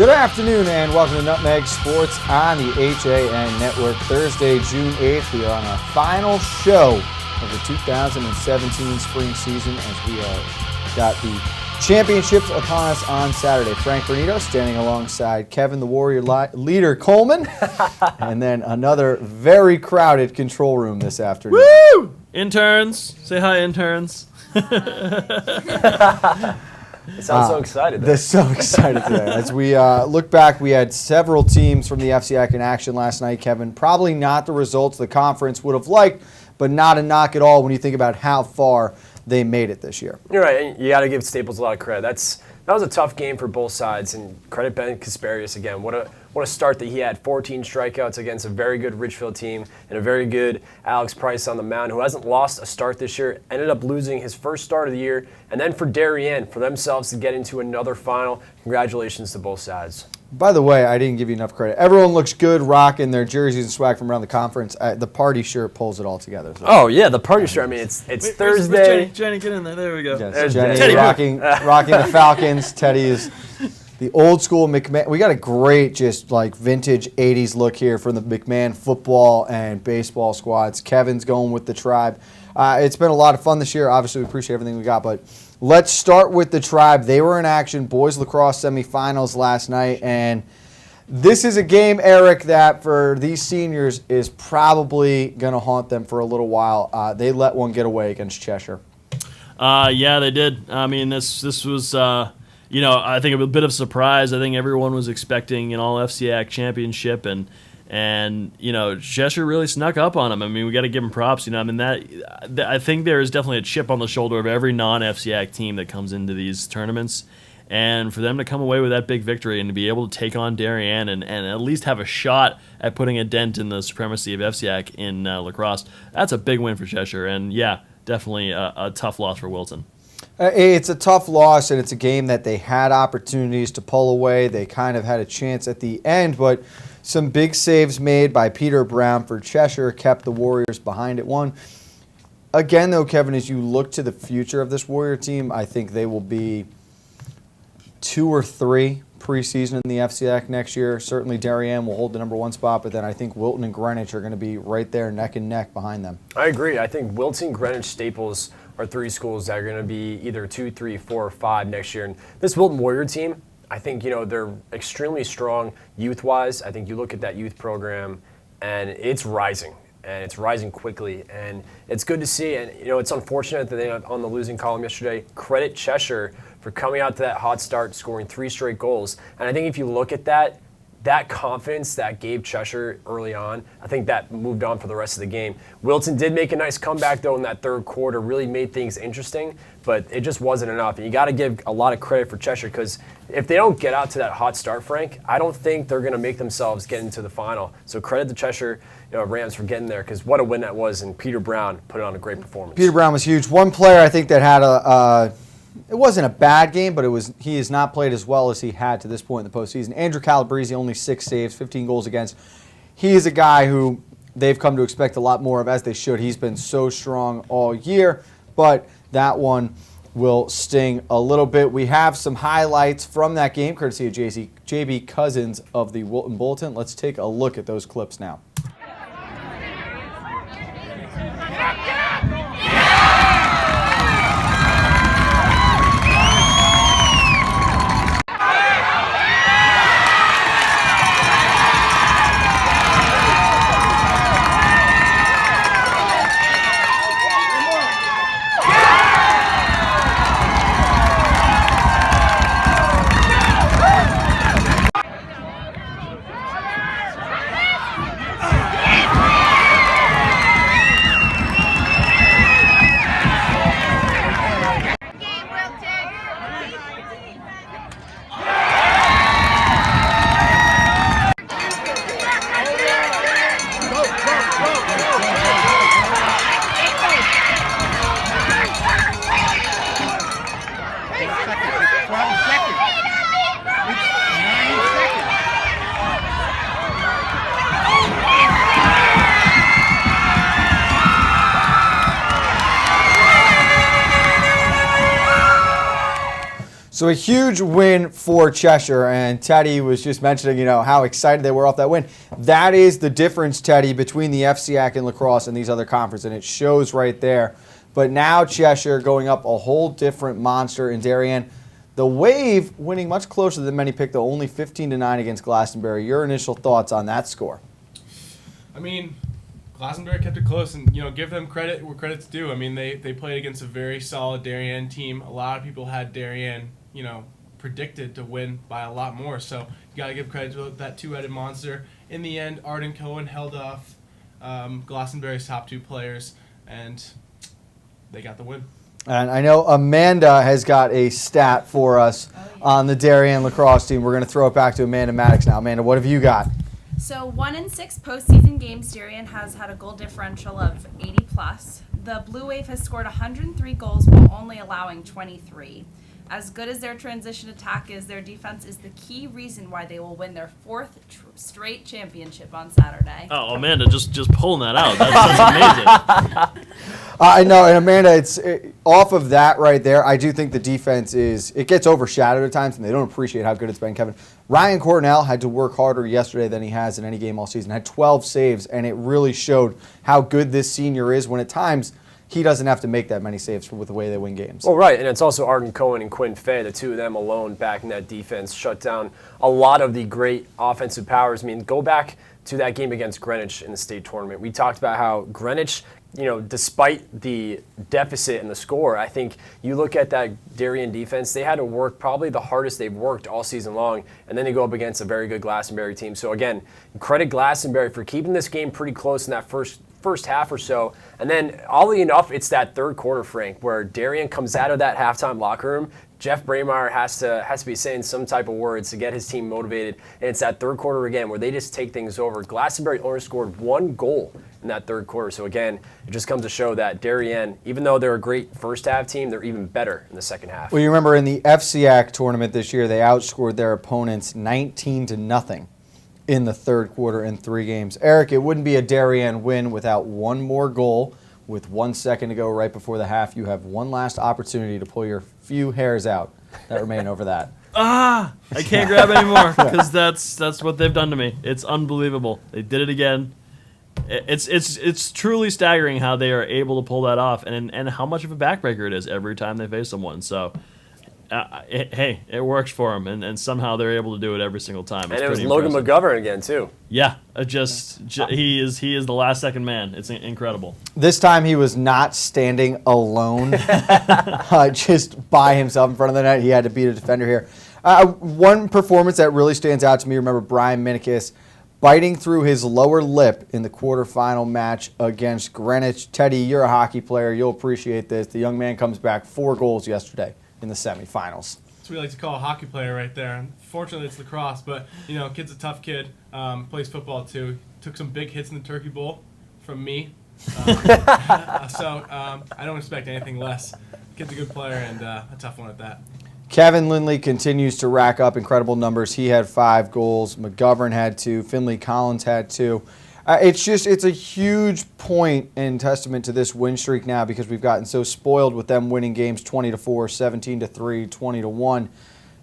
Good afternoon and welcome to Nutmeg Sports on the HAN Network. Thursday, June 8th, we are on our final show of the 2017 spring season as we got the championships upon us on Saturday. Frank Granito standing alongside Kevin, the Warrior leader, Coleman, and then another very crowded control room this afternoon. Woo! Interns, say hi, interns. They sound so excited. They're so excited today. As we look back, we had several teams from the FCIAC in action last night, Kevin. Probably not the results the conference would have liked, but not a knock at all when you think about how far they made it this year. You're right. You got to give Staples a lot of credit. That was a tough game for both sides, and credit Ben Kasparius again. What a start that he had. 14 strikeouts against a very good Richfield team and a very good Alex Price on the mound, who hasn't lost a start this year. Ended up losing his first start of the year, and then for Darien, for themselves to get into another final. Congratulations to both sides. By the way, I didn't give you enough credit. Everyone looks good rocking their jerseys and swag from around the conference. The party shirt pulls it all together. So. Oh, yeah, the party shirt. I mean, it's Thursday. Where's Jenny, get in there. There we go. Yes, Jenny rocking the Falcons. Teddy is the old school McMahon. We got a great just like vintage 80s look here from the McMahon football and baseball squads. Kevin's going with the Tribe. It's been a lot of fun this year. Obviously, we appreciate everything we got, but let's start with the Tribe. They were in action, boys lacrosse semifinals last night, and this is a game, Eric, that for these seniors is probably going to haunt them for a little while. They let one get away against Cheshire. Yeah, they did. I mean, this was, I think a bit of a surprise. I think everyone was expecting an all-FCIAC championship, and Cheshire really snuck up on them. I mean, we got to give them props. I think there is definitely a chip on the shoulder of every non-FCIAC team that comes into these tournaments. And for them to come away with that big victory and to be able to take on Darien and at least have a shot at putting a dent in the supremacy of FCIAC in lacrosse, that's a big win for Cheshire. And, yeah, definitely a tough loss for Wilton. It's a tough loss, and it's a game that they had opportunities to pull away. They kind of had a chance at the end, but some big saves made by Peter Brown for Cheshire kept the Warriors behind at one. Again, though, Kevin, as you look to the future of this Warrior team, I think they will be 2 or 3 preseason in the FCIAC next year. Certainly Darien will hold the number 1 spot, but then I think Wilton and Greenwich are going to be right there neck and neck behind them. I agree. I think Wilton, Greenwich, Staples are 3 schools that are going to be either 2, 3, 4, or 5 next year. And this Wilton Warrior team, I think, they're extremely strong youth-wise. I think you look at that youth program, and it's rising. And it's rising quickly, and it's good to see. And, it's unfortunate that they're on the losing column yesterday. Credit Cheshire for coming out to that hot start, scoring 3 straight goals. And I think if you look at that confidence that gave Cheshire early on, I think that moved on for the rest of the game. Wilton did make a nice comeback, though, in that third quarter, really made things interesting, but it just wasn't enough. And you got to give a lot of credit for Cheshire, because if they don't get out to that hot start, Frank, I don't think they're going to make themselves get into the final. So credit to Cheshire Rams for getting there, because what a win that was, and Peter Brown put on a great performance. Peter Brown was huge. One player I think that had it wasn't a bad game, but he has not played as well as he had to this point in the postseason. Andrew Calabrese, only 6 saves, 15 goals against. He is a guy who they've come to expect a lot more of, as they should. He's been so strong all year, but that one will sting a little bit. We have some highlights from that game, courtesy of JB Cousins of the Wilton Bulletin. Let's take a look at those clips now. So a huge win for Cheshire, and Teddy was just mentioning, how excited they were off that win. That is the difference, Teddy, between the FCAC and lacrosse and these other conferences, and it shows right there. But now Cheshire going up a whole different monster in Darien. The Wave winning much closer than many picked, though, only 15-9 against Glastonbury. Your initial thoughts on that score? I mean, Glastonbury kept it close, and give them credit where credit's due. I mean, they played against a very solid Darien team. A lot of people had Darien, predicted to win by a lot more. So you got to give credit to that two-headed monster. In the end, Arden Cohen held off Glastonbury's top two players, and they got the win. And I know Amanda has got a stat for us on the Darien lacrosse team. We're going to throw it back to Amanda Maddox now. Amanda, what have you got? So 1 in 6 postseason games, Darien has had a goal differential of 80 plus. The Blue Wave has scored 103 goals while only allowing 23. As good as their transition attack is, their defense is the key reason why they will win their 4th straight championship on Saturday. Oh, Amanda, just pulling that out. That's amazing. I know, and Amanda, off of that right there, I do think the defense it gets overshadowed at times, and they don't appreciate how good it's been, Kevin. Ryan Cornell had to work harder yesterday than he has in any game all season. Had 12 saves, and it really showed how good this senior is when at times he doesn't have to make that many saves with the way they win games. Well, right, and it's also Arden Cohen and Quinn Fay, the two of them alone back in that defense, shut down a lot of the great offensive powers. I mean, go back to that game against Greenwich in the state tournament. We talked about how Greenwich, despite the deficit in the score, I think you look at that Darien defense, they had to work probably the hardest they've worked all season long, and then they go up against a very good Glastonbury team. So again, credit Glastonbury for keeping this game pretty close in that first half or so. And then, oddly enough, it's that third quarter, Frank, where Darien comes out of that halftime locker room. Jeff Braemar has to be saying some type of words to get his team motivated. And it's that third quarter again where they just take things over. Glastonbury only scored 1 goal in that third quarter. So again, it just comes to show that Darien, even though they're a great first half team, they're even better in the second half. Well, you remember in the FCAC tournament this year, they outscored their opponents 19-0 in the third quarter in 3 games. Eric, it wouldn't be a Darien win without one more goal. With 1 second to go right before the half, you have one last opportunity to pull your few hairs out that remain over that. I can't grab anymore because that's what they've done to me. It's unbelievable. They did it again. It's truly staggering how they are able to pull that off and how much of a backbreaker it is every time they face someone. So, hey, it works for them, and somehow they're able to do it every single time. And it was Logan McGovern again, too. Yeah, he is the last second man. It's incredible. This time he was not standing alone, just by himself in front of the net. He had to beat a defender here. One performance that really stands out to me, remember Brian Minikis biting through his lower lip in the quarterfinal match against Greenwich. Teddy, you're a hockey player. You'll appreciate this. The young man comes back 4 goals yesterday in the semifinals. That's what we like to call a hockey player right there. Unfortunately, it's lacrosse, but, kid's a tough kid. Plays football, too. Took some big hits in the Turkey Bowl from me. So I don't expect anything less. Kid's a good player and a tough one at that. Kevin Lindley continues to rack up incredible numbers. He had 5 goals. McGovern had 2. Finley Collins had 2. It's a huge point and testament to this win streak now because we've gotten so spoiled with them winning games 20-4, 17-3, 20-1.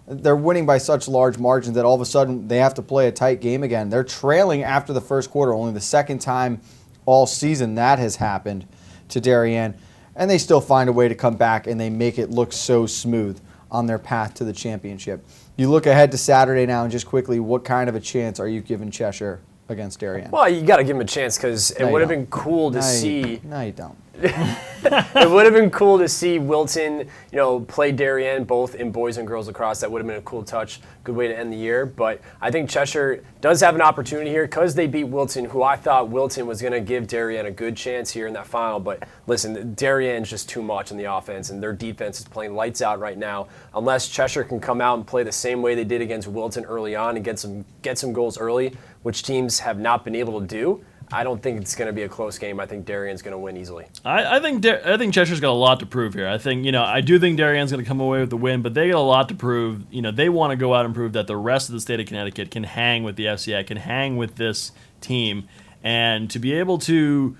They're winning by such large margins that all of a sudden they have to play a tight game again. They're trailing after the first quarter, only the second time all season that has happened to Darien, and they still find a way to come back and they make it look so smooth on their path to the championship. You look ahead to Saturday now, and just quickly, what kind of a chance are you giving Cheshire against Darien? Well, you got to give him a chance because it would have been cool to see. No, you don't. It would have been cool to see Wilton, play Darien both in boys and girls lacrosse. That would have been a cool touch, good way to end the year. But I think Cheshire does have an opportunity here because they beat Wilton, who I thought Wilton was going to give Darien a good chance here in that final. But listen, Darien's just too much on the offense, and their defense is playing lights out right now. Unless Cheshire can come out and play the same way they did against Wilton early on and get some goals early, which teams have not been able to do, I don't think it's going to be a close game. I think Darien's going to win easily. I think Cheshire's got a lot to prove here. I do think Darien's going to come away with the win, but they got a lot to prove. They want to go out and prove that the rest of the state of Connecticut can hang with the FCA, can hang with this team, and to be able to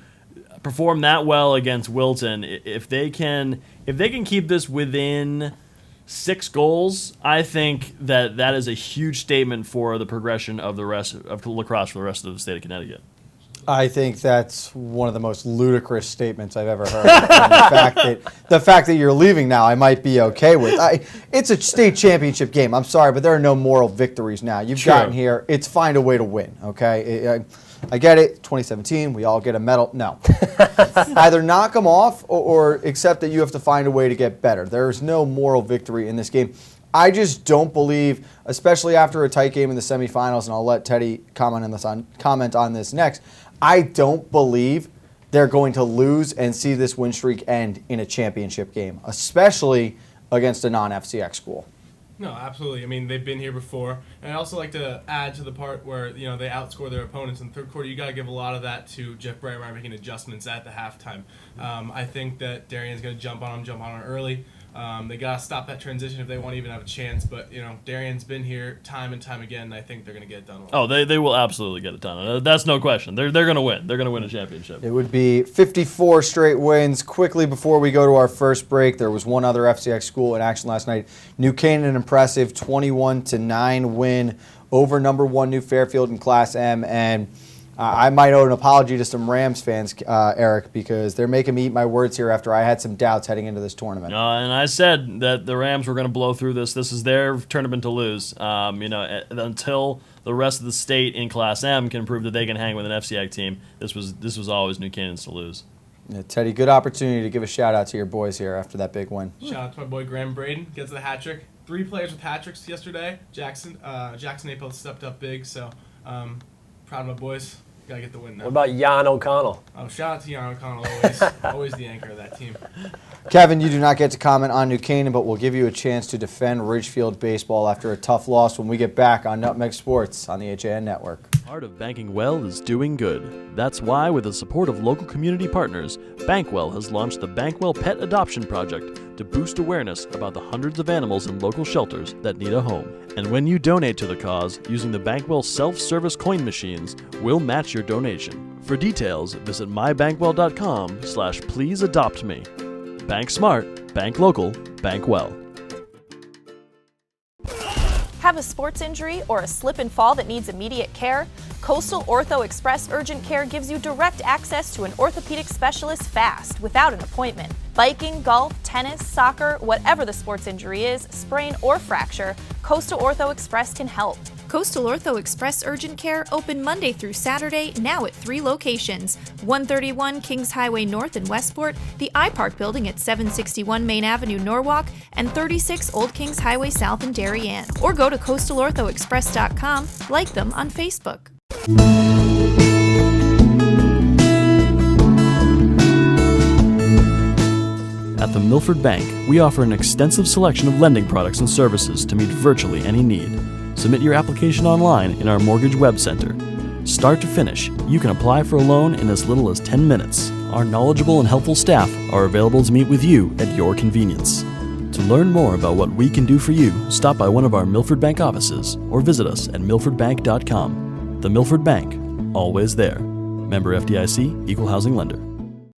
perform that well against Wilton, if they can keep this within 6 goals, I think that is a huge statement for the progression of the rest of lacrosse for the rest of the state of Connecticut. I think that's one of the most ludicrous statements I've ever heard. And the fact that you're leaving now, I might be okay with. It's a state championship game. I'm sorry, but there are no moral victories now. You've gotten here. It's find a way to win, okay? I get it. 2017, we all get a medal. No. Either knock them off or accept that you have to find a way to get better. There is no moral victory in this game. I just don't believe, especially after a tight game in the semifinals, and I'll let Teddy comment on this next. I don't believe they're going to lose and see this win streak end in a championship game, especially against a non-FCX school. No, absolutely. I mean, they've been here before. And I also like to add to the part where, they outscore their opponents in the third quarter. You got to give a lot of that to Jeff Breitmeyer making adjustments at the halftime. I think that Darien's going to jump on them early. They got to stop that transition if they want to even have a chance. But, Darien's been here time and time again, and I think they're going to get it done. Oh, they will absolutely get it done. That's no question. They're going to win. They're going to win a championship. It would be 54 straight wins. Quickly before we go to our first break, there was one other FCX school in action last night. New Canaan, an impressive 21-9 win over number 1 New Fairfield in Class M. And I might owe an apology to some Rams fans, Eric, because they're making me eat my words here after I had some doubts heading into this tournament. And I said that the Rams were going to blow through this. This is their tournament to lose. Until the rest of the state in Class M can prove that they can hang with an FCX team, this was always New Canaan's to lose. Yeah, Teddy, good opportunity to give a shout out to your boys here after that big win. Shout out to my boy Graham Braden, gets the hat trick. 3 players with hat tricks yesterday. Jackson April stepped up big, so proud of my boys. Gotta get the win now. What about Jan O'Connell? Oh, shout out to Jan O'Connell, always the anchor of that team. Kevin, you do not get to comment on New Canaan, but we'll give you a chance to defend Ridgefield baseball after a tough loss when we get back on Nutmeg Sports on the HAN Network. Part of banking well is doing good. That's why, with the support of local community partners, Bankwell has launched the Bankwell Pet Adoption Project to boost awareness about the hundreds of animals in local shelters that need a home. And when you donate to the cause using the Bankwell self-service coin machines, we'll match your donation. For details, visit mybankwell.com/pleaseadoptme. Bank smart, bank local, bank well. Have a sports injury or a slip and fall that needs immediate care? Coastal Ortho Express Urgent Care gives you direct access to an orthopedic specialist fast, without an appointment. Biking, golf, tennis, soccer, whatever the sports injury is, sprain or fracture, Coastal Ortho Express can help. Coastal Ortho Express Urgent Care open Monday through Saturday, now at 3 locations: 131 Kings Highway North in Westport, the iPark building at 761 Main Avenue, Norwalk, and 36 Old Kings Highway South in Darien. Or go to coastalorthoexpress.com, like them on Facebook. At the Milford Bank, we offer an extensive selection of lending products and services to meet virtually any need. Submit your application online in our mortgage web center. Start to finish, you can apply for a loan in as little as 10 minutes. Our knowledgeable and helpful staff are available to meet with you at your convenience. To learn more about what we can do for you, stop by one of our Milford Bank offices or visit us at milfordbank.com. The Milford Bank, always there. Member FDIC, Equal Housing Lender.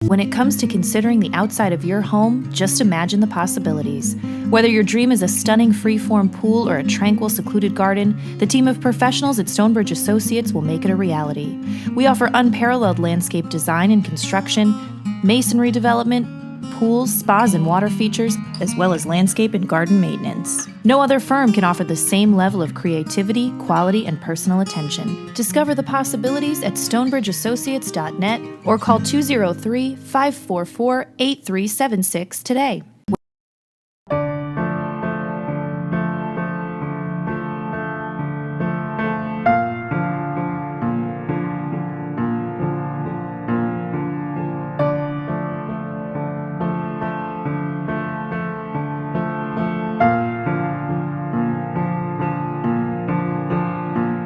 When it comes to considering the outside of your home, just imagine the possibilities. Whether your dream is a stunning free-form pool or a tranquil, secluded garden, the team of professionals at Stonebridge Associates will make it a reality. We offer unparalleled landscape design and construction, masonry development, pools, spas, and water features, as well as landscape and garden maintenance. No other firm can offer the same level of creativity, quality, and personal attention. Discover the possibilities at stonebridgeassociates.net or call 203-544-8376 today.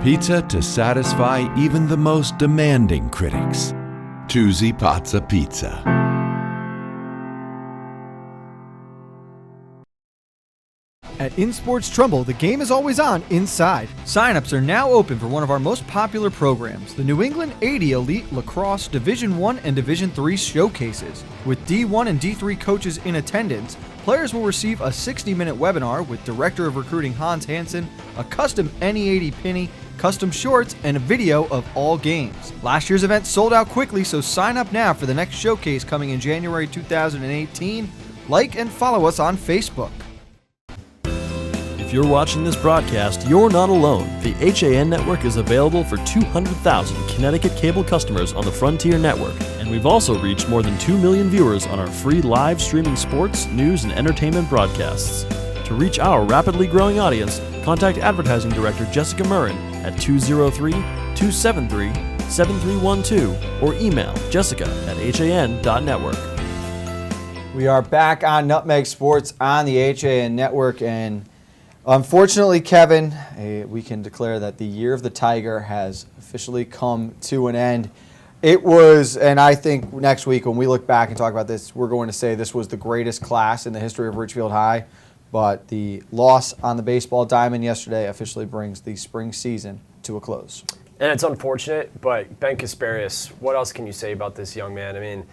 Pizza to satisfy even the most demanding critics. Tuesday Pazza Pizza. At InSports Trumbull, the game is always on inside. Sign-ups are now open for one of our most popular programs, the New England 80 Elite Lacrosse Division I and Division III showcases. With D1 and D3 coaches in attendance, players will receive a 60-minute webinar with Director of Recruiting Hans Hansen, a custom NE80 penny, custom shorts, and a video of all games. Last year's event sold out quickly, so sign up now for the next showcase coming in January 2018. Like and follow us on Facebook. If you're watching this broadcast, you're not alone. The HAN network is available for 200,000 Connecticut cable customers on the Frontier network, and we've also reached more than 2 million viewers on our free live streaming sports, news, and entertainment broadcasts. To reach our rapidly growing audience, contact Advertising Director Jessica Murrin at 203-273-7312 or email jessica@han.network. We are back on Nutmeg Sports on the HAN network, and unfortunately, Kevin, we can declare that the year of the Tiger has officially come to an end. It was, and I think next week when we look back and talk about this, we're going to say this was the greatest class in the history of Richfield High, but the loss on the baseball diamond yesterday officially brings the spring season to a close. And it's unfortunate, but Ben Kasparius, what else can you say about this young man? I mean,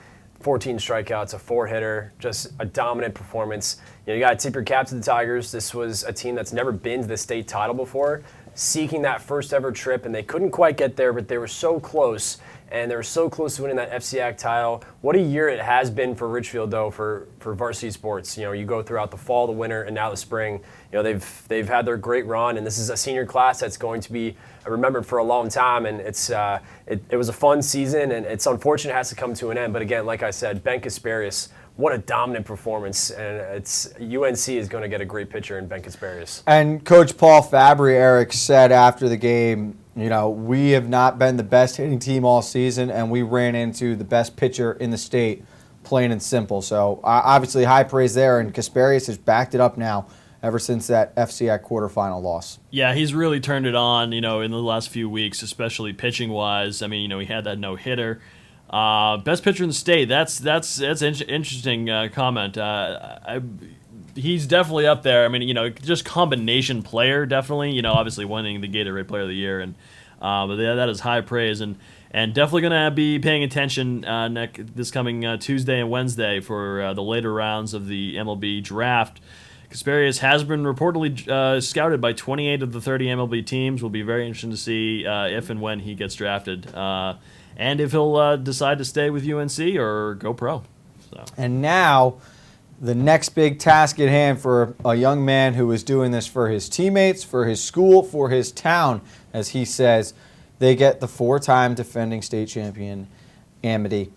14 strikeouts, a 4-hitter, just a dominant performance. You got to tip your cap to the Tigers. This was a team that's never been to the state title before, seeking that first ever trip, and they couldn't quite get there, but they were so close, and they were so close to winning that FCAC title. What a year it has been for Richfield, though, for varsity sports. You go throughout the fall, the winter, and now the spring. They've had their great run, and this is a senior class that's going to be remembered for a long time. And it was a fun season, and it's unfortunate it has to come to an end. But again, like I said, Ben Kasparius, what a dominant performance, and UNC is going to get a great pitcher in Ben Kasparius. And Coach Paul Fabry, Eric, said after the game, we have not been the best hitting team all season, and we ran into the best pitcher in the state, plain and simple. So obviously high praise there, and Kasparius has backed it up now ever since that FCAC quarterfinal loss. Yeah, he's really turned it on, in the last few weeks, especially pitching-wise. I mean, he had that no-hitter. Best pitcher in the state. That's an interesting comment. He's definitely up there. I mean, just combination player, definitely. Obviously winning the Gatorade Player of the Year, and but that is high praise, and definitely going to be paying attention this coming Tuesday and Wednesday for the later rounds of the MLB draft. Kasparius has been reportedly scouted by 28 of the 30 MLB teams. Will be very interesting to see if and when he gets drafted. And if he'll decide to stay with UNC or go pro. So. And now, the next big task at hand for a young man who is doing this for his teammates, for his school, for his town, as he says, they get the 4-time defending state champion, Amity.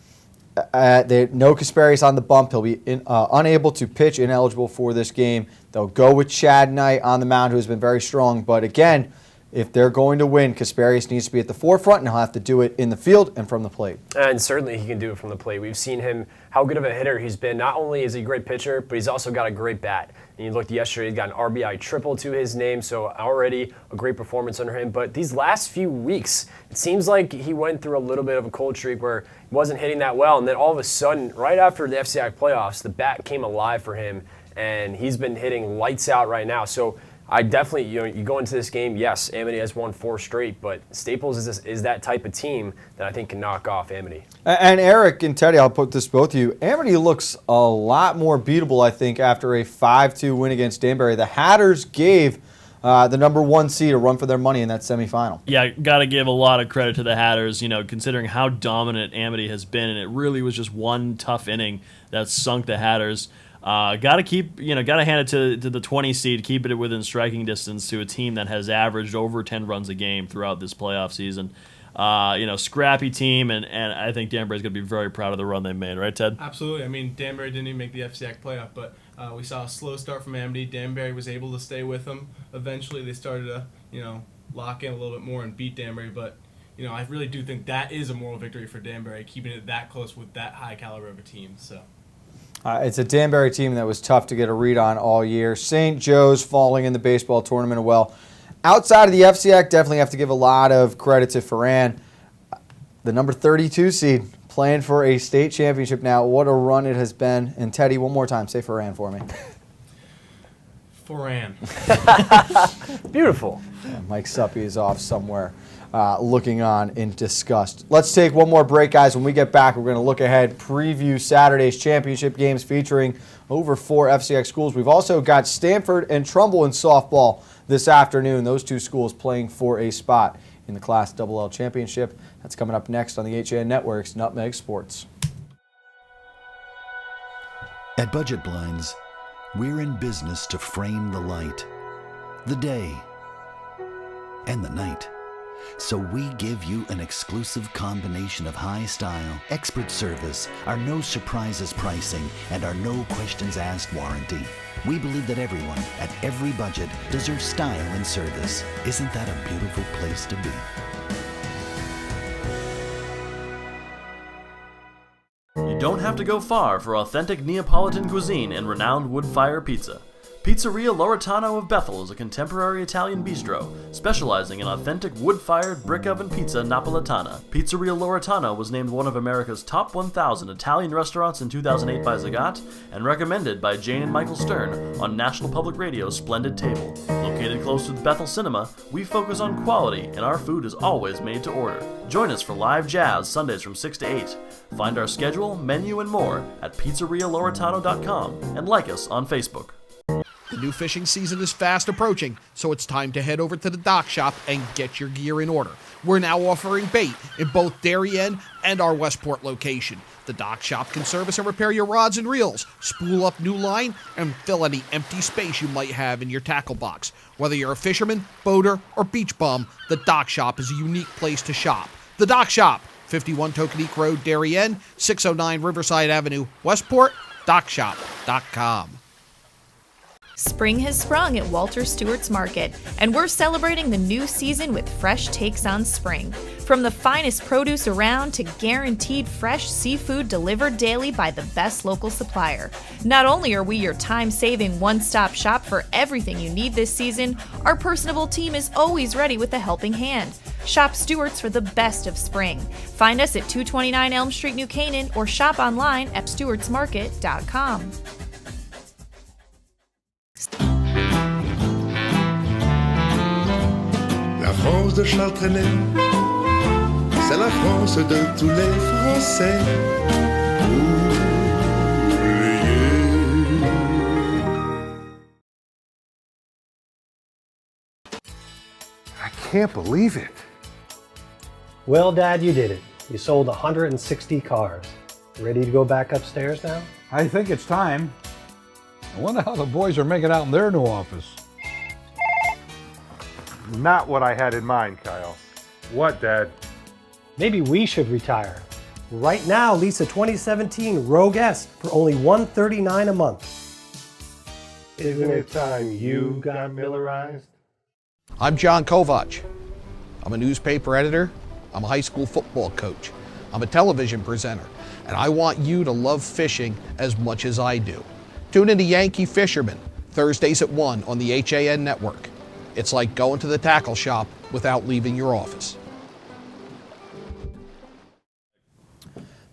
No Kasparius on the bump. He'll be unable to pitch, ineligible for this game. They'll go with Chad Knight on the mound, who has been very strong. But again, if they're going to win, Kasparius needs to be at the forefront, and he'll have to do it in the field and from the plate. And certainly he can do it from the plate. We've seen him, how good of a hitter he's been. Not only is he a great pitcher, but he's also got a great bat. And you looked yesterday, he's got an RBI triple to his name, so already a great performance under him. But these last few weeks, it seems like he went through a little bit of a cold streak where he wasn't hitting that well. And then all of a sudden, right after the FCAC playoffs, the bat came alive for him, and he's been hitting lights out right now. So I definitely, you go into this game, yes, Amity has won 4 straight, but Staples is that type of team that I think can knock off Amity. And Eric and Teddy, I'll put this both of you. Amity looks a lot more beatable, I think, after a 5-2 win against Danbury. The Hatters gave the number 1 seed a run for their money in that semifinal. Yeah, got to give a lot of credit to the Hatters, considering how dominant Amity has been, and it really was just one tough inning that sunk the Hatters. Got to hand it to the 20 seed, keep it within striking distance to a team that has averaged over 10 runs a game throughout this playoff season. Scrappy team, and I think Danbury's going to be very proud of the run they made, right, Ted? Absolutely. I mean, Danbury didn't even make the FCAC playoff, but we saw a slow start from Amity. Danbury was able to stay with them. Eventually, they started to, lock in a little bit more and beat Danbury, but I really do think that is a moral victory for Danbury, keeping it that close with that high caliber of a team. So. It's a Danbury team that was tough to get a read on all year. St. Joe's falling in the baseball tournament well. Outside of the FCAC, definitely have to give a lot of credit to Ferran, the number 32 seed, playing for a state championship now. What a run it has been. And Teddy, one more time, say Ferran for me. Ferran. Beautiful. Yeah, Mike Suppy is off somewhere. looking on in disgust. Let's take one more break, guys. When we get back, we're going to look ahead, preview Saturday's championship games featuring over 4 FCX schools. We've also got Stanford and Trumbull in softball this afternoon. Those two schools playing for a spot in the Class LL Championship. That's coming up next on the HAN Network's Nutmeg Sports. At Budget Blinds, we're in business to frame the light, the day, and the night. So we give you an exclusive combination of high style, expert service, our no surprises pricing, and our no questions asked warranty. We believe that everyone, at every budget, deserves style and service. Isn't that a beautiful place to be? You don't have to go far for authentic Neapolitan cuisine and renowned wood-fire pizza. Pizzeria Loretano of Bethel is a contemporary Italian bistro, specializing in authentic wood-fired brick oven pizza Napolitana. Pizzeria Loretano was named one of America's top 1,000 Italian restaurants in 2008 by Zagat, and recommended by Jane and Michael Stern on National Public Radio's Splendid Table. Located close to Bethel Cinema, we focus on quality, and our food is always made to order. Join us for live jazz Sundays from 6 to 8. Find our schedule, menu, and more at pizzerialoretano.com and like us on Facebook. The new fishing season is fast approaching, so it's time to head over to the dock shop and get your gear in order. We're now offering bait in both Darien and our Westport location. The dock shop can service and repair your rods and reels, spool up new line, and fill any empty space you might have in your tackle box. Whether you're a fisherman, boater, or beach bum, the dock shop is a unique place to shop. The Dock Shop, 51 Tokenique Road, Darien, 609 Riverside Avenue, Westport, dockshop.com. Spring has sprung at Walter Stewart's Market, and we're celebrating the new season with fresh takes on spring. From the finest produce around to guaranteed fresh seafood delivered daily by the best local supplier. Not only are we your time-saving one-stop shop for everything you need this season, our personable team is always ready with a helping hand. Shop Stewart's for the best of spring. Find us at 229 Elm Street, New Canaan, or shop online at stewartsmarket.com. La France de Chartrenet, c'est la France de tous les Français. I can't believe it. Well, Dad, you did it. You sold 160 cars. Ready to go back upstairs now? I think it's time. I wonder how the boys are making out in their new office. Not what I had in mind, Kyle. What, Dad? Maybe we should retire. Right now, lease a 2017 Rogue S for only $139 a month. Isn't it time you got Millerized? I'm John Kovach. I'm a newspaper editor. I'm a high school football coach. I'm a television presenter. And I want you to love fishing as much as I do. Tune in to Yankee Fisherman, Thursdays at 1 on the HAN Network. It's like going to the tackle shop without leaving your office.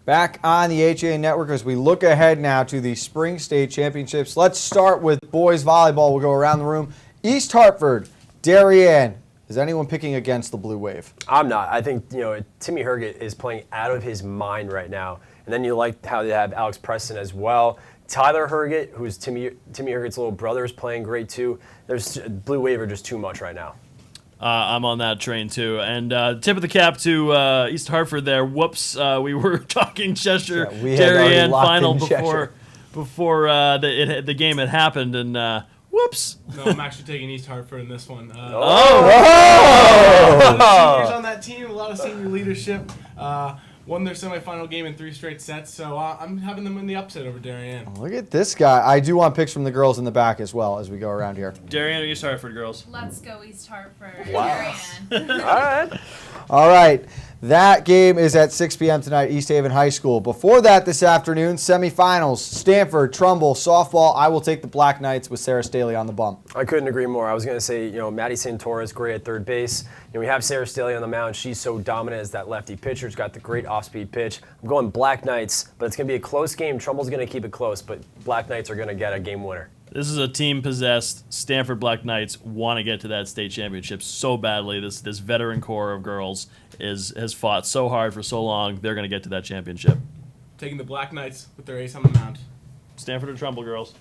Back on the HAN Network as we look ahead now to the Spring State Championships. Let's start with boys volleyball. We'll go around the room. East Hartford, Darien. Is anyone picking against the Blue Wave? I'm not. I think, Timmy Herget is playing out of his mind right now. And then you like how they have Alex Preston as well. Tyler Herget, who's Timmy Herget's little brother, is playing great too. There's Blue Wave are just too much right now. I'm on that train too. And tip of the cap to East Hartford there. Whoops, we were talking Cheshire Darien final before the game had happened, and whoops. No, I'm actually taking East Hartford in this one. Oh! A lot of seniors on that team, a lot of senior leadership. Won their semifinal game in 3 straight sets, so I'm having them in the upset over Darien. Look at this guy. I do want picks from the girls in the back as well as we go around here. Darien or East Hartford, girls? Let's go East Hartford. Wow. Darien. All right. All right. That game is at 6 p.m. tonight, East Haven High School. Before that this afternoon, semifinals, Stanford, Trumbull, softball. I will take the Black Knights with Sarah Staley on the bump. I couldn't agree more. I was going to say, Maddie Santora is great at third base. We have Sarah Staley on the mound. She's so dominant as that lefty pitcher. She's got the great off-speed pitch. I'm going Black Knights, but it's going to be a close game. Trumbull's going to keep it close, but Black Knights are going to get a game winner. This is a team-possessed Stanford Black Knights want to get to that state championship so badly. This veteran core of girls has fought so hard for so long. They're going to get to that championship. Taking the Black Knights with their ace on the mound. Stanford or Trumbull, girls?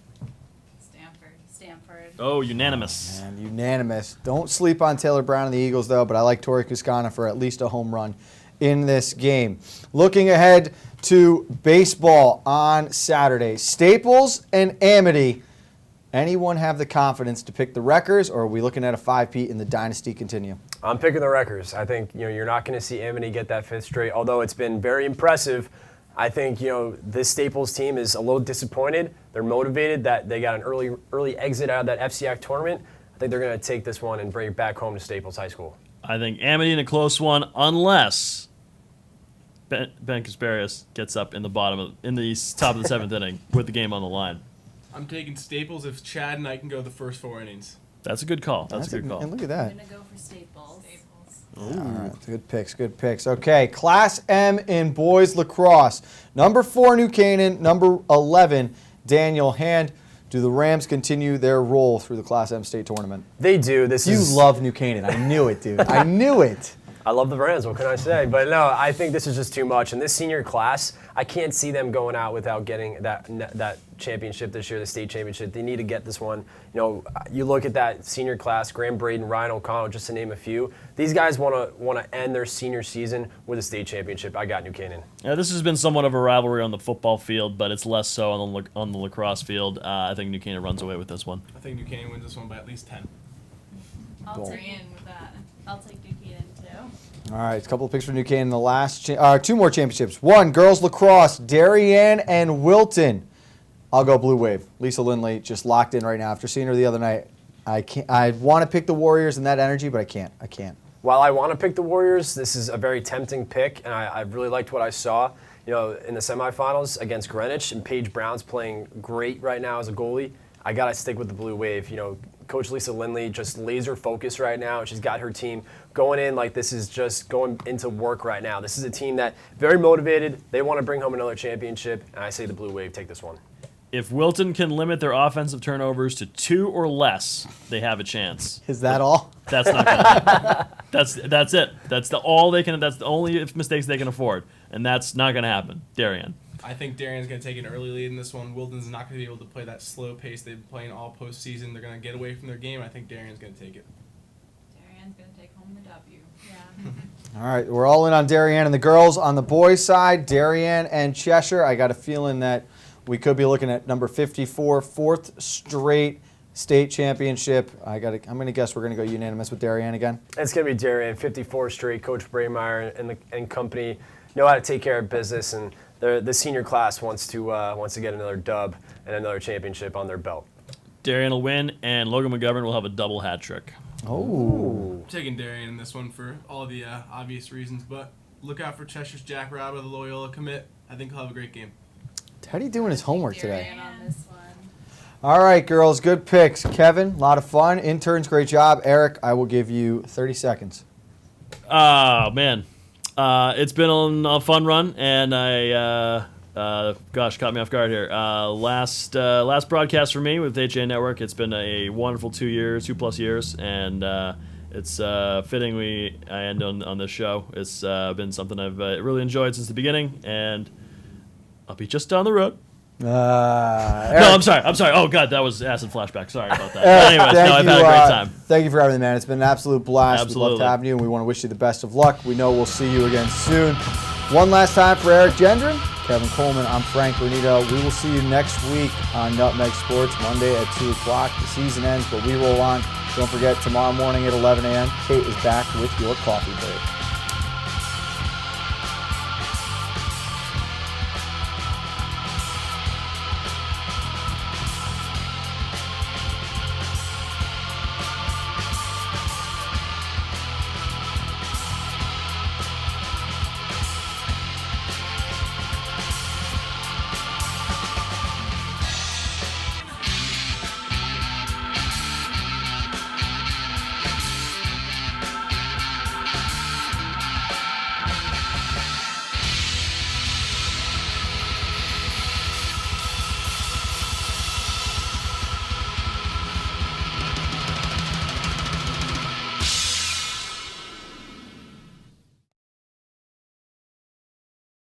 Stanford. Oh, unanimous. And unanimous. Don't sleep on Taylor Brown and the Eagles, though, but I like Tori Kuskana for at least a home run in this game. Looking ahead to baseball on Saturday. Staples and Amity. Anyone have the confidence to pick the Wreckers, or are we looking at a 5-peat in the dynasty continue? I'm picking the Wreckers. I think you're not going to see Amity get that 5th straight, although it's been very impressive. I think this Staples team is a little disappointed. They're motivated that they got an early exit out of that FCAC tournament. I think they're going to take this one and bring it back home to Staples High School. I think Amity in a close one, unless Ben Kasparius gets up in the top of the 7th inning with the game on the line. I'm taking Staples if Chad and I can go the first 4 innings. That's a good call. That's a good call. And look at that. I'm going to go for Staples. All right, good picks. Okay, Class M in boys lacrosse. Number 4, New Canaan. Number 11, Daniel Hand. Do the Rams continue their roll through the Class M state tournament? They do. You love New Canaan. I knew it, dude. I knew it. I love the Rams. What can I say? But no, I think this is just too much. And this senior class, I can't see them going out without getting that championship this year, the state championship. They need to get this one. You look at that senior class, Graham Braden, Ryan O'Connell, just to name a few. These guys want to end their senior season with a state championship. I got New Canaan. Yeah, this has been somewhat of a rivalry on the football field, but it's less so on the lacrosse field. I think New Canaan runs away with this one. I think New Canaan wins this one by at least 10. I'll take in with that. I'll take New Canaan too. All right, a couple of picks for New Canaan in the last 2 more championships. 1, girls lacrosse, Darien and Wilton. I'll go Blue Wave. Lisa Lindley just locked in right now. After seeing her the other night, I want to pick the Warriors and that energy, but I can't. While I want to pick the Warriors, this is a very tempting pick, and I really liked what I saw. In the semifinals against Greenwich, and Paige Brown's playing great right now as a goalie. I got to stick with the Blue Wave. Coach Lisa Lindley just laser focused right now. She's got her team going in like this is just going into work right now. This is a team that very motivated. They want to bring home another championship, and I say the Blue Wave take this one. If Wilton can limit their offensive turnovers to 2 or less, they have a chance. Is that all? That's not going to happen. That's it. That's the only mistakes they can afford, and that's not going to happen. Darien. I think Darien's going to take an early lead in this one. Wilton's not going to be able to play that slow pace they've been playing all postseason. They're going to get away from their game. I think Darien's going to take it. Darien's going to take home the W. Yeah. All right, we're all in on Darien and the girls. On the boys' side, Darien and Cheshire. I got a feeling that we could be looking at number 54, 4th straight state championship. I'm going to guess we're going to go unanimous with Darien again. It's going to be Darien, 54 straight. Coach Braymeyer and company know how to take care of business, and the senior class wants to get another dub and another championship on their belt. Darien will win, and Logan McGovern will have a double hat trick. Oh. I'm taking Darien in this one for all the obvious reasons, but look out for Cheshire's Jack Rabba, the Loyola commit. I think he'll have a great game. Teddy doing his homework today. Darien on this one. All right, girls, good picks. Kevin, a lot of fun. Interns, great job. Eric, I will give you 30 seconds. Oh, man. It's been a fun run, and I caught me off guard here. Last broadcast for me with HA Network. It's been a wonderful 2+ years, and it's fitting I end on this show. It's been something I've really enjoyed since the beginning, and I'll be just down the road. No, I'm sorry. Oh, God, that was acid flashback. Sorry about that. But anyways, I've had a great time. Thank you for everything, man. It's been an absolute blast. Absolutely. We'd love to have you, and we want to wish you the best of luck. We know we'll see you again soon. One last time for Eric Gendron, Kevin Coleman, I'm Frank Granito. We will see you next week on Nutmeg Sports, Monday at 2 o'clock. The season ends, but we roll on. Don't forget, tomorrow morning at 11 a.m., Kate is back with your coffee break.